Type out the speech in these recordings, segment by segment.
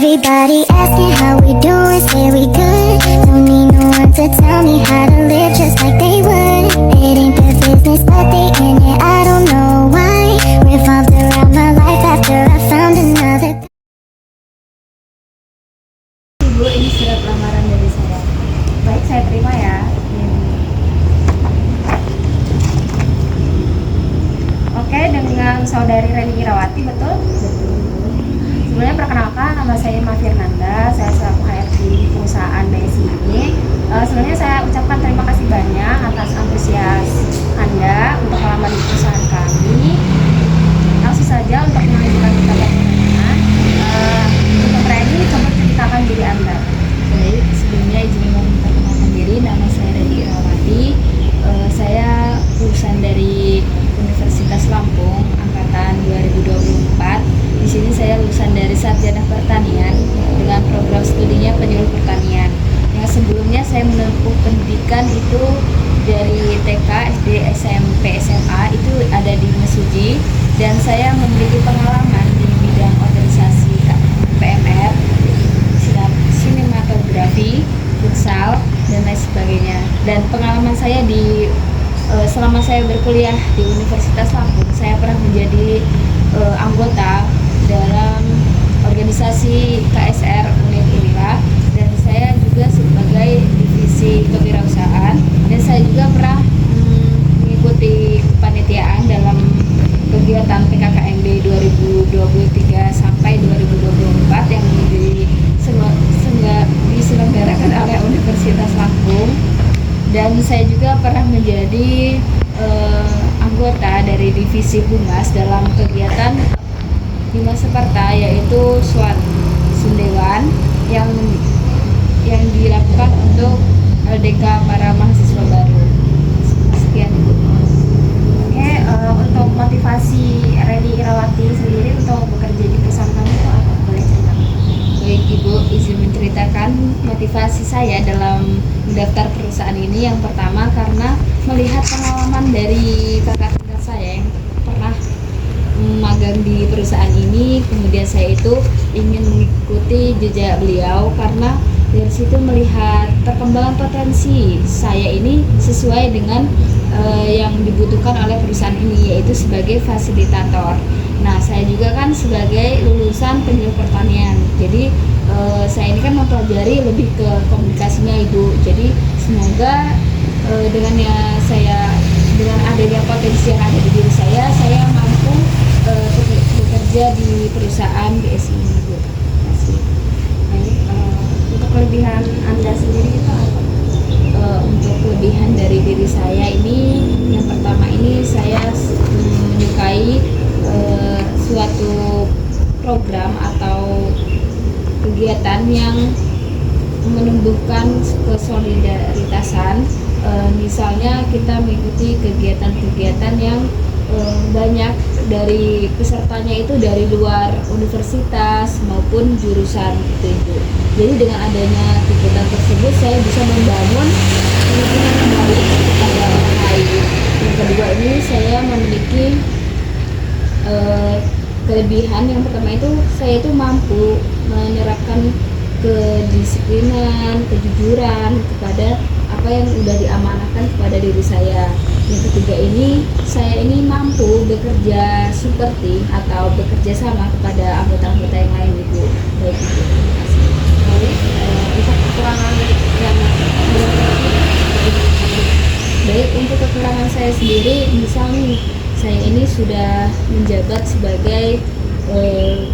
Everybody asking how we doing, say we good. Don't need no one to tell me how to live just like they would. It ain't their business, but they in it, I don't know why. Revolved around my life after I found another. Ibu, ini surat lamaran dari saya. Baik, saya terima ya. Oke, dengan saudari Reni Irawati, betul? Betul. Sebelumnya perkenalkan, nama saya Emma Firnanda, saya selaku HRD di perusahaan BSI ini. Sebelumnya saya ucapkan terima kasih banyak atas antusias Anda untuk melamar di perusahaan kami. Langsung saja untuk mengajukan kita pertanyaan. Untuk Reni, coba ceritakan diri Anda. Baik, sebelumnya izin memperkenalkan diri, nama saya Reni Irawati. Saya lulusan dari Universitas Lampung angkatan 2024. Di sini saya lulusan dari Sarjana Pertanian dengan program studinya penyuluh pertanian. Yang sebelumnya saya menempuh pendidikan itu dari TK, SD, SMP, SMA itu ada di Mesuji, dan saya memiliki pengalaman di bidang organisasi PMR, sinematografi, futsal, dan lain sebagainya. Dan pengalaman saya di selama saya berkuliah di Universitas Lampung, saya pernah menjadi anggota dalam organisasi KSR unit inilah, dan saya juga sebagai divisi kewirausahaan, dan saya juga pernah mengikuti kepanitiaan dalam kegiatan PKKMB 2023 sampai 2024 yang diselenggarakan oleh Universitas Lampung. Dan saya juga pernah menjadi anggota dari divisi Humas dalam kegiatan Bima Seperta, yaitu SWAT Sundewan yang dilakukan untuk LDK para mahasiswa baru. Sekian, Ibu. Oke, untuk motivasi Reni Irawati sendiri untuk bekerja di perusahaan kami itu apa? Boleh ceritakan? Baik, Ibu, izin menceritakan motivasi saya dalam mendaftar perusahaan ini. Yang pertama, karena melihat pengalaman dari kakak tingkat saya yang pernah magang di perusahaan ini, kemudian saya itu ingin mengikuti jejak beliau karena dari situ melihat perkembangan potensi saya ini sesuai dengan yang dibutuhkan oleh perusahaan ini, yaitu sebagai fasilitator. Nah, saya juga kan sebagai lulusan penyuluh pertanian, jadi saya ini kan mempelajari lebih ke komunikasinya, Ibu. Jadi semoga dengan adanya potensi yang ada di diri saya mampu bekerja di perusahaan BSI ini, Bu. Terima kasih. Baik, untuk kelebihan Anda sendiri itu apa? Untuk kelebihan dari diri saya ini, yang pertama ini saya menyukai suatu program atau kegiatan yang menumbuhkan kesolidaritasan. Misalnya kita mengikuti kegiatan-kegiatan yang banyak dari pesertanya itu dari luar universitas maupun jurusan gitu. Jadi dengan adanya kegiatan tersebut saya bisa membangun lingkungan yang baik kepada orang lain. Yang kedua ini saya memiliki kelebihan. Yang pertama itu saya itu mampu menyerapkan kedisiplinan, kejujuran kepada apa yang sudah diamanahkan kepada diri saya. Yang ketiga ini, saya ini mampu bekerja seperti atau bekerja sama kepada anggota-anggota yang lain, Ibu. Baik, Ibu. Terima kasih. Baik, untuk kekurangan yang Baik, untuk kekurangan saya sendiri, misalnya saya ini sudah menjabat sebagai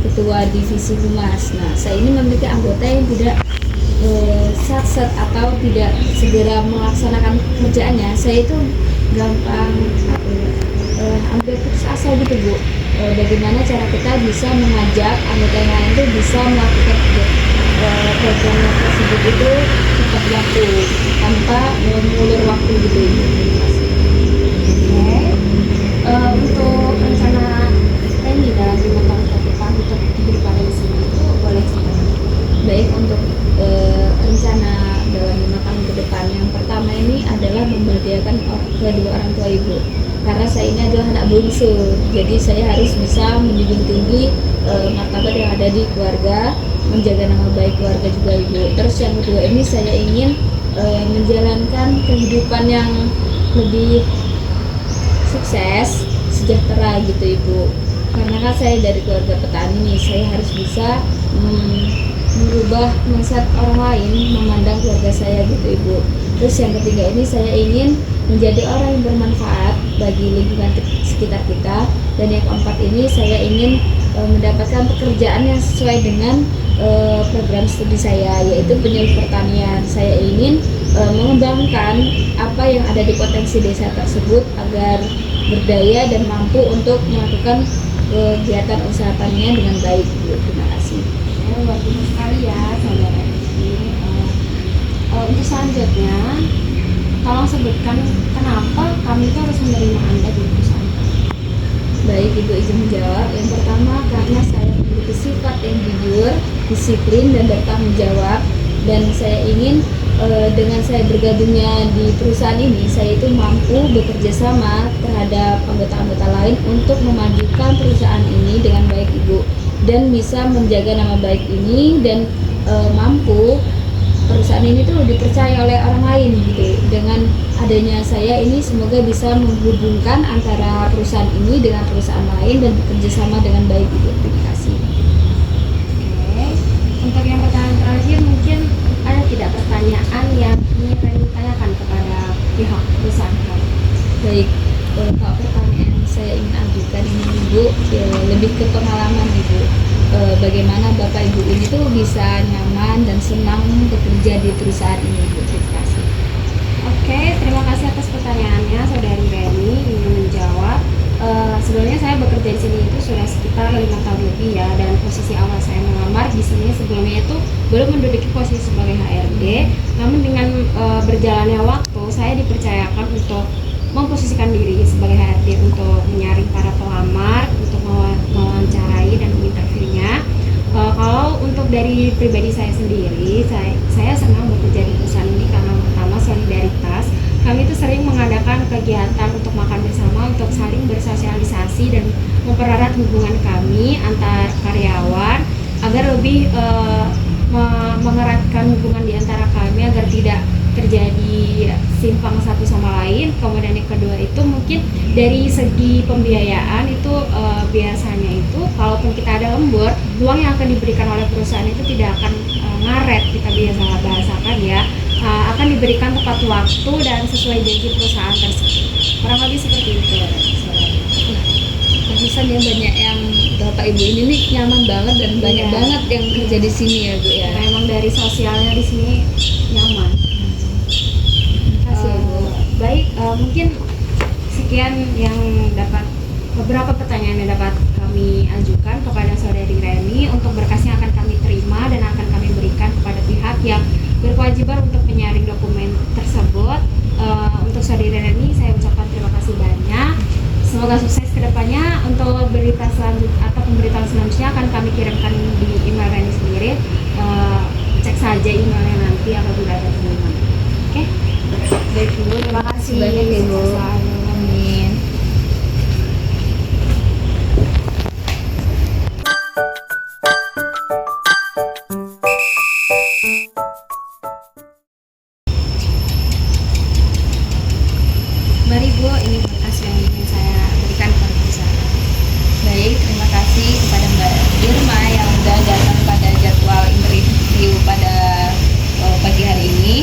ketua divisi Humas. Nah, saya ini memiliki anggota yang tidak satset atau tidak segera melaksanakan kerjaannya. Saya itu gampang hampir putus asa gitu, Bu. Bagaimana cara kita bisa mengajak anggota yang lain itu bisa melakukan program tersebut itu tepat waktu tanpa mengulur waktu gitu, Ibu. untuk rencana Reni dalam 5 tahun ke depan untuk kehidupan di sini itu boleh ceritakan? Baik, untuk rencana dalam 5 tahun ke depan, yang pertama ini ini adalah membahagiakan kedua orang tua ibu. Karena saya ini adalah anak bungsu, jadi saya harus bisa menjunjung tinggi martabat yang ada di keluarga, menjaga nama baik keluarga juga ibu. Terus yang kedua ini saya ingin menjalankan kehidupan yang lebih sukses, sejahtera gitu ibu. Karena kan saya dari keluarga petani nih, saya harus bisa merubah mindset orang lain memandang keluarga saya gitu ibu. Terus yang ketiga ini saya ingin menjadi orang yang bermanfaat bagi lingkungan sekitar kita. Dan yang keempat ini saya ingin mendapatkan pekerjaan yang sesuai dengan program studi saya, yaitu penyuluh pertanian. Saya ingin mengembangkan apa yang ada di potensi desa tersebut agar berdaya dan mampu untuk melakukan kegiatan usaha tanian dengan baik. Terima kasih. Luar biasa sekali ya saudara Rizky. Untuk selanjutnya, tolong sebutkan kenapa kami itu harus menerima Anda di perusahaan kami. Baik, Ibu izin menjawab. Yang pertama, karena saya memiliki sifat yang jujur, disiplin, dan bertanggung jawab. Dan saya ingin dengan saya bergabungnya di perusahaan ini, saya itu mampu bekerja sama terhadap anggota-anggota lain untuk memajukan perusahaan ini dengan baik Ibu. Dan bisa menjaga nama baik ini dan mampu perusahaan ini tuh dipercaya oleh orang lain gitu. Dengan adanya saya ini semoga bisa menghubungkan antara perusahaan ini dengan perusahaan lain dan bekerja sama dengan baik Ibu. Terima kasih. Oke, untuk yang pertanyaan terakhir mungkin ada tidak pertanyaan yang ingin Reni tanyakan kepada pihak perusahaan kami? Baik, kalau pertanyaan saya ingin ajukan ini Ibu, lebih ke pengalaman Ibu. Bagaimana Bapak Ibu ini tuh bisa nyaman dan senang bekerja di perusahaan ini Ibu. Terima kasih. Oke, terima kasih atas pertanyaannya saudari Reni ingin menjawab. Sebenarnya saya bekerja di sini itu sudah sekitar 5 tahun lebih ya, dan posisi awal saya melamar di sini sebelumnya itu belum menduduki posisi sebagai HRD. Namun dengan berjalannya waktu saya dipercayakan untuk memposisikan diri sebagai HRD untuk menyaring para pelamar, untuk mewawancarai dan menginterviewnya. Kalau untuk dari pribadi saya sendiri, saya senang bekerja di perusahaan ini karena pertama solidaritas. Kami itu sering mengadakan kegiatan untuk makan bersama, untuk saling bersosialisasi dan mempererat hubungan kami antar karyawan agar lebih mengeratkan hubungan di antara kami agar tidak terjadi simpang satu sama lain. Kemudian yang kedua itu mungkin dari segi pembiayaan itu biasanya itu kalaupun kita ada lembur, uang yang akan diberikan oleh perusahaan itu tidak akan ngaret, kita biasa bahasakan ya, akan diberikan tepat waktu dan sesuai janji perusahaan tersebut. Kurang lebih seperti itu. Barusan ya, banyak yang Bapak Ibu ini nih nyaman banget dan banyak Iya. banget yang kerja di sini ya Bu ya. Memang dari sosialnya di sini nyaman. Terima kasih Bu. Baik, mungkin sekian yang dapat beberapa pertanyaan yang dapat kami ajukan kepada saudari Reni. Untuk berkasnya akan kami terima dan akan kami berikan kepada pihak yang berkewajiban untuk menyaring dokumen tersebut. Untuk saudari Reni saya ucapkan terima kasih banyak. Semoga sukses kedepannya. Untuk berita selanjutnya atau pemberitaan selanjutnya akan kami kirimkan di email Reni sendiri. Cek saja emailnya nanti apabila ada pengumuman. Oke? Baik Bu, terima kasih. Banyak ya Bu. Sukses selalu. Amin. Mari Bu, ini berkas yang ingin saya berikan kepada perusahaan. Baik, terima kasih kepada Mbak Irma yang sudah datang pada jadwal interview pada pagi hari ini.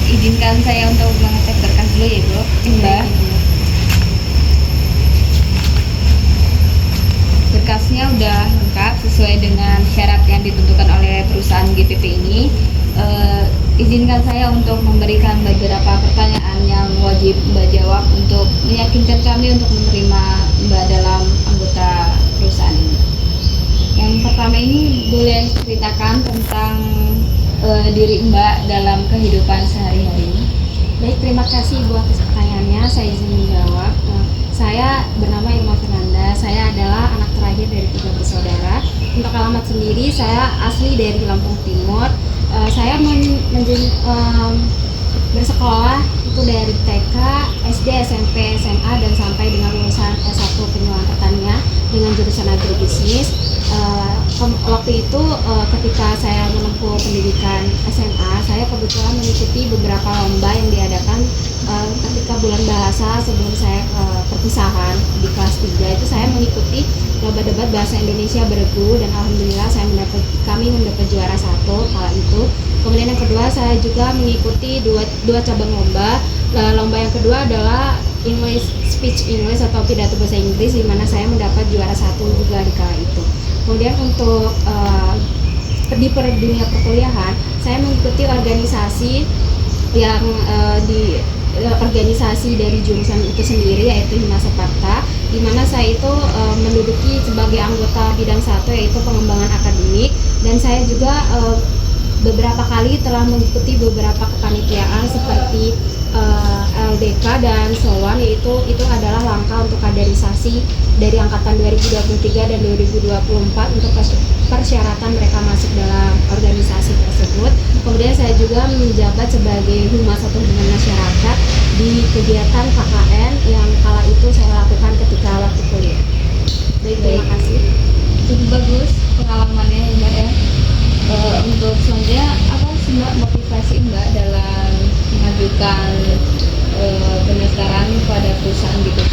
Izinkan saya untuk mengecek berkas dulu ya Bu. Mbak, berkasnya udah lengkap sesuai dengan syarat yang ditentukan oleh perusahaan GPP ini. Izinkan saya untuk memberikan beberapa pertanyaan yang wajib Mbak jawab untuk meyakinkan kami untuk menerima Mbak dalam anggota perusahaan ini. Yang pertama ini boleh ceritakan tentang diri Mbak dalam kehidupan sehari-hari. Baik, terima kasih Bu atas pertanyaannya. Saya izin menjawab. Saya bernama Irma Fernanda. Saya adalah anak terakhir dari 3 bersaudara. Untuk alamat sendiri, saya asli dari Lampung Timur. Saya bersekolah itu itu dari TK, SD, SMP, SMA, dan sampai dengan lulusan S1 penyuluhan pertanian dengan jurusan agribisnis. Waktu itu ketika saya menempuh pendidikan SMA, saya kebetulan mengikuti beberapa lomba yang diadakan ketika bulan bahasa sebelum saya perpisahan di kelas 3 itu saya mengikuti lomba debat bahasa Indonesia bergu, dan alhamdulillah kami mendapat juara 1 kala itu. Kemudian yang kedua, saya juga mengikuti dua cabang lomba. Lomba yang kedua adalah Speech English atau pidato bahasa Inggris, di mana saya mendapat juara 1 juga di kala itu. Kemudian untuk di dunia perkuliahan, saya mengikuti organisasi yang organisasi dari jurusan itu sendiri, yaitu Hima Separta, di mana saya itu menduduki sebagai anggota bidang 1, yaitu pengembangan akademik, dan saya juga beberapa kali telah mengikuti beberapa kepanitiaan seperti LDK dan SOWAN, yaitu itu adalah langkah untuk kaderisasi dari angkatan 2023 dan 2024 untuk persyaratan mereka masuk dalam organisasi tersebut. Kemudian saya juga menjabat sebagai Humas atau Hubungan Masyarakat di kegiatan KKN yang kala itu saya lakukan ketika waktu kuliah. Baik, terima kasih. Cukup bagus pengalamannya ya Mbak ya. Untuk selanjutnya, apa sih Mbak motivasi Mbak dalam mengajukan pendaftaran pada perusahaan gitu?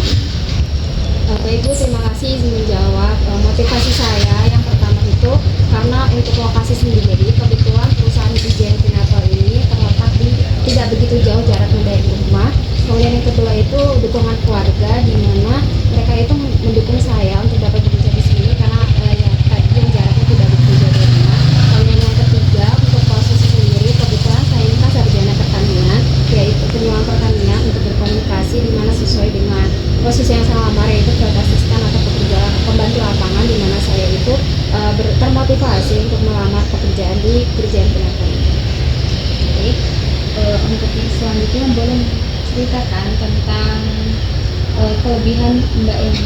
Baik Bu, terima kasih izin menjawab. Motivasi saya yang pertama itu karena untuk lokasi sendiri, kebetulan perusahaan Ijen Finato ini terletak di tidak begitu jauh jaraknya dari rumah. Kemudian yang kedua itu dukungan keluarga, di mana mereka itu mendukung saya untuk dapat bekerja di sini karena tadi yang jaraknya tidak begitu jauh dari rumah. Kemudian yang ketiga, untuk posisi sendiri, kebetulan saya ini kan sarjana pertanian, yaitu penyuluhan pertanian untuk berkomunikasi, di mana sesuai dengan posisi yang saya lamar, yaitu field assistant atau pekerja pembantu lapangan, di mana saya itu termotivasi untuk melamar pekerjaan di Dirjen Pendidikan. Baik, untuk yang selanjutnya boleh ceritakan tentang kelebihan Mbak yang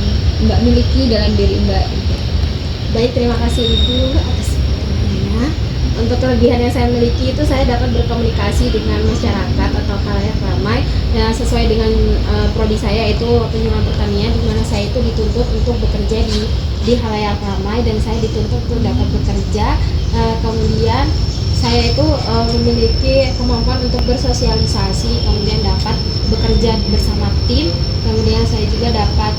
Mbak miliki dalam diri Mbak. Baik, terima kasih Ibu atas pertanyaannya. Untuk kelebihan yang saya miliki itu saya dapat berkomunikasi dengan masyarakat atau khalayak ramai, dan sesuai dengan prodi saya itu penyuluhan pertanian, di mana saya itu dituntut untuk bekerja di khalayak ramai, dan saya dituntut untuk dapat bekerja. Kemudian saya itu memiliki kemampuan untuk bersosialisasi, kemudian dapat bekerja bersama tim, kemudian saya juga dapat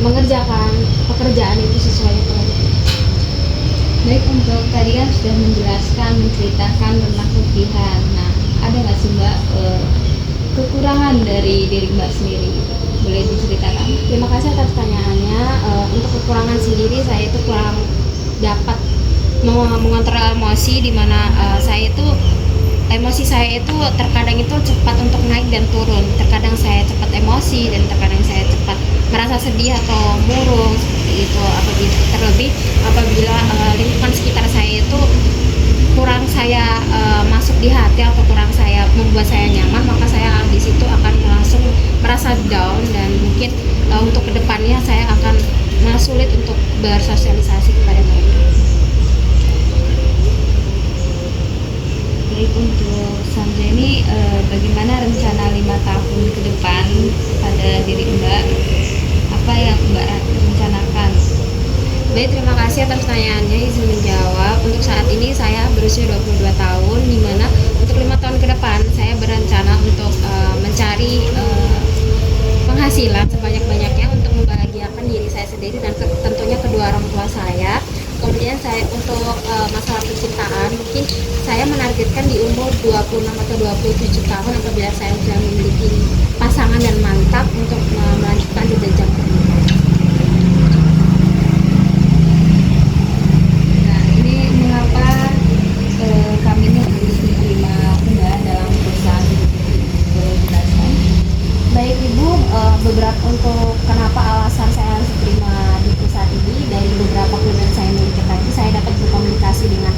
mengerjakan pekerjaan itu sesuai proyek. Baik, untuk tadi kan sudah menceritakan tentang kelebihan. Nah, ada nggak sih Mbak kekurangan dari diri Mbak sendiri? Boleh diceritakan? Terima kasih atas pertanyaannya. Untuk kekurangan sendiri, saya itu kurang dapat mengontrol emosi, di mana emosi saya itu terkadang itu cepat untuk naik dan turun. Terkadang saya cepat emosi dan terkadang saya cepat merasa sedih atau murung seperti itu. Terlebih apabila lingkungan sekitar saya itu kurang saya masuk di hati atau kurang saya membuat saya nyaman, maka saya di situ akan langsung merasa down, dan mungkin untuk kedepannya saya akan sulit untuk bersosialisasi kepada mereka. Baik, untuk selanjutnya ini bagaimana rencana 5 tahun ke depan pada diri Mbak? Apa yang Mbak rencanakan? Baik, terima kasih atas pertanyaannya, izin menjawab. Untuk saat ini saya berusia 22 tahun, di mana untuk 5 tahun ke depan saya berencana untuk mencari penghasilan sebanyak-banyaknya untuk membahagiakan diri saya sendiri dan tentunya kedua orang tua saya. Kemudian saya untuk masalah percintaan, mungkin saya menargetkan di umur 26 atau 27 tahun apabila saya sudah memiliki pasangan dan mantap untuk melanjutkan jenjang pernikahan. Nah, ini mengapa kami ini harus diterima Mbak dalam perusahaan? Boleh dijelaskan? Baik Ibu, beberapa untuk kenapa alasan saya harus diterima di perusahaan ini, dari beberapa kelebihan saya miliki tadi, saya dapat berkomunikasi dengan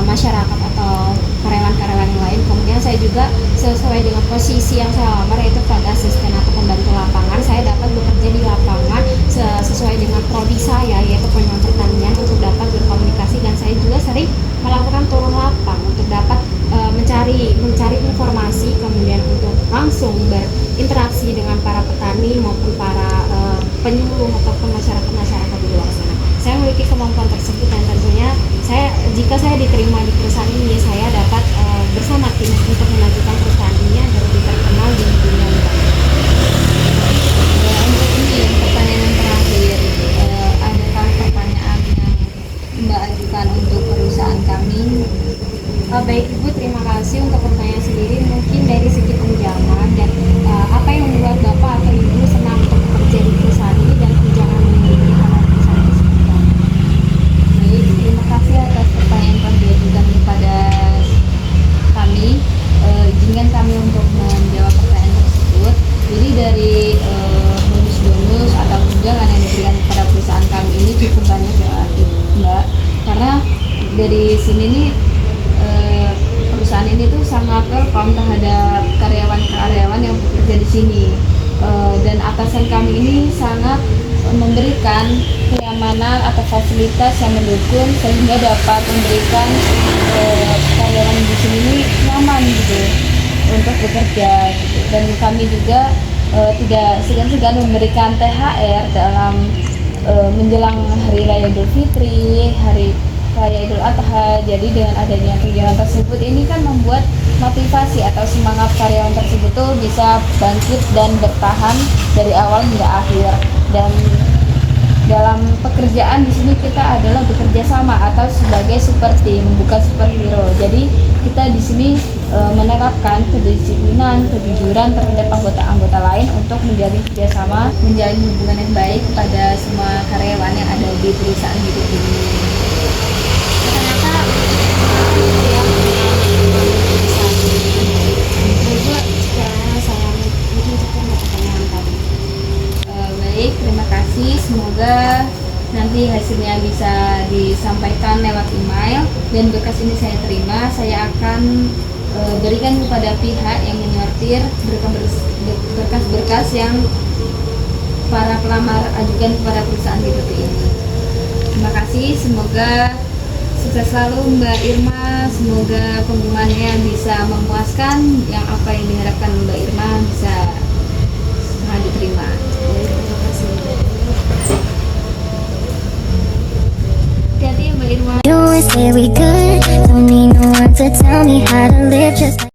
masyarakat atau karyawan-karyawan yang lain. Kemudian saya juga sesuai dengan posisi yang saya lamar, yaitu field assistant atau pembantu lapangan, saya dapat bekerja di lapangan sesuai dengan prodi saya, yaitu penyuluhan pertanian, untuk dapat berkomunikasi, dan saya juga sering melakukan turun lapang untuk dapat mencari informasi jika saya diterima di perusahaan ini, saya dapat bersama tim untuk memajukan perusahaan ini agar lebih terkenal di dunia luar. Untuk ini pertanyaan yang terakhir, adakah pertanyaan yang Mbak ajukan untuk perusahaan kami? Baik Ibu, terima kasih untuk pertanyaan sendiri. Mungkin dari segi tunjangan dan apa yang membuat Bapak atau Ibu senang untuk bekerja di perusahaan ini dan tunjangan yang diberikan oleh perusahaan ini seperti apa? Baik, terima kasih atas pertanyaan yang diajukan kepada kami. Izinkan kami untuk menjawab pertanyaan tersebut. Jadi dari bonus-bonus atau tunjangan yang diberikan kepada perusahaan kami ini cukup banyak ya Mbak, karena dari sini nih perusahaan ini tuh sangat welcome terhadap karyawan-karyawan yang bekerja di sini. Dan atasan kami ini sangat memberikan kenyamanan atau fasilitas yang mendukung sehingga dapat memberikan karyawan di sini ini nyaman gitu untuk bekerja gitu. Dan kami juga tidak segan-segan memberikan THR dalam menjelang hari raya Idul Fitri, hari raya Idul Adha. Jadi dengan adanya tunjangan tersebut ini kan membuat motivasi atau semangat karyawan tersebut tuh bisa bangkit dan bertahan dari awal hingga akhir. Dan dalam pekerjaan di sini kita adalah bekerja sama atau sebagai super team, bukan superhero. Jadi kita di sini menerapkan kedisiplinan, kejujuran terhadap anggota-anggota lain untuk menjalin kerjasama, menjalin hubungan yang baik kepada semua karyawan yang ada di perusahaan hidup ini. Ternyata yang Ibu sekiranya saya mungkin cukup untuk pertanyaan tadi. Baik, terima kasih. Semoga nanti hasilnya bisa disampaikan lewat email dan berkas ini saya terima. Saya akan berikan kepada pihak yang menyortir berkas-berkas yang para pelamar ajukan kepada perusahaan B2B ini. Terima kasih. Semoga sukses selalu Mbak Irma. Semoga pengumumannya bisa memuaskan, yang apa yang diharapkan Mbak Irma bisa sangat diterima. Terima kasih. Hati-hati ya Mbak Irma. You is very good. Don't need no one to tell me how to live just like